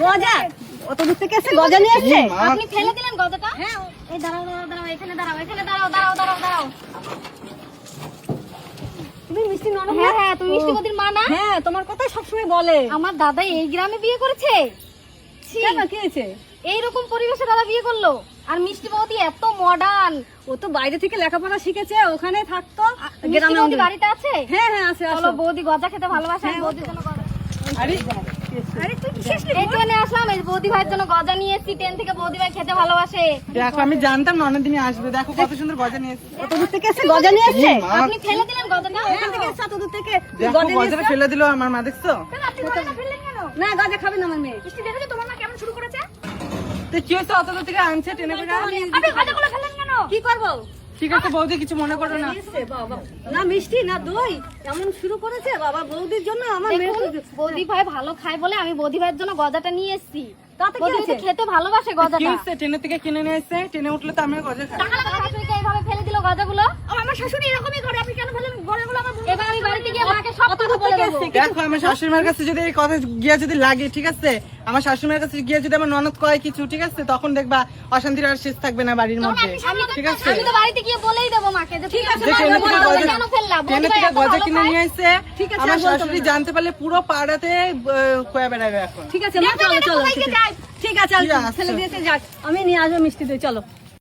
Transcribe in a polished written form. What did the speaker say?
গজা অত দূর থেকে এসে গজা নিয়ে আসছে। আপনি ফেলে দিলেন গজাটা? হ্যাঁ। এই দাঁড়াও দাঁড়াও দাঁড়াও, এখানে দাঁড়াও, এখানে দাঁড়াও, দাঁড়াও দাঁড়াও দাঁড়াও। তুমি মিষ্টি ননদ? হ্যাঁ হ্যাঁ, তুমি মিষ্টি বৌদির মা না? হ্যাঁ, তোমার কথাই সবসময় বলে। আমার দাদা এই গ্রামে বিয়ে করেছে? ছি, কেন কি হয়েছে? এইরকম পরিবেশে দাদা বিয়ে করলো? আর মিষ্টি বৌদি এত মডার্ন। ও তো বাইরে থেকে লেখাপড়া শিখেছে, ওখানে থাকতো। মিষ্টি বৌদি বাড়িতে আছে? হ্যাঁ হ্যাঁ আছে। চলো, বৌদি গজা খেতে ভালোবাসে, আমি বৌদির জন্য গজা। আরে আরে তুই কিসের এই ট্রেনে আসলাম, এই বৌদি ভাইয়ের জন্য গজা নিয়ে এসেছি। ট্রেন থেকে বৌদি ভাই খেতে ভালোবাসে। দেখো আমি জানতাম না অনেকদিনই আসবে, দেখো কত সুন্দর গজা নিয়ে এসেছে। অত দূর থেকে এসে গজা নিয়ে আসছে। আপনি ফেলে দিলেন গজাটা? ওখান থেকে এসে অত দূর থেকে দেখো গজা নিয়ে গজাটা এসছে। ফেলে দিল আমার মা, দেখছো? কেন আপনি গজাটা ফেললেন কেন? না গজা খাবে না আমার মেয়ে। মিষ্টি দেখেছো তোমার মা কেমন শুরু করেছে? তো কি হয়েছে, অত দূর থেকে আনছে টেনে করে? আপনি গজাগুলো ফেললেন কেন? কি করবো? ঠিক আছে বৌদি, কিছু মনে করো না। বাবা, না মিষ্টি না দই এমন শুরু করেছে বাবা বৌদির জন্য আমার মেয়ে। দেখুন, বৌদি ভাই ভালো খায় বলে আমি বৌদি ভাইয়ের জন্য গজাটা নিয়ে এসেছি। তাতে কি বৌদি হয়েছে? তো খেতে ভালোবাসে কি গজাটা। হয়েছে, ট্রেনে থেকে কিনে নিয়ে এসছে, ট্রেনে উঠলে তো আমিও গজা খাই। টাকা লাগা শাশুড়িকে এইভাবে ফেলে দিল গজাগুলো। আমার শাশুড়ি এরকমই করে, আপনি কেন ফেলেন গজাগুলো? আমার এবার আমি বাড়িতে গিয়ে মাকে সব কথা বলে দেবো। দেখো আমার শাশুড়িমার কাছে যদি এই কথা গিয়ে যদি লাগে, ঠিক আছে, আমার শাশুড়িমার কাছে গিয়ে যদি আমার ননদ কয় কিছু, ঠিক আছে, তখন দেখবা অশান্তির আর শেষ থাকবে না বাড়ির মধ্যে। ঠিক আছে, আমি তো বাড়িতে গিয়ে বলেই দেবো মাকে যে ঠিক আছে যে মা, ট্রেনে থেকে গজাগুলো গজা কেন ফেললা? বৌদি ট্রেনে ভাই থেকে এত গজা ভালো কিনে খায়। নিয়ে এসে ঠিক আছে, আমার আর বলতে শাশুড়ি জানতে পারলে পুরো পাড়াতে কয়ে বেড়াবে এখন। ঠিক আছে মা চলো চলো। ঠিক আছে, ঠিক আছে ঠিক আছে। ফেলে দিয়েছে যাক, আমি নিয়ে আসবো মিষ্টি দই, চলো।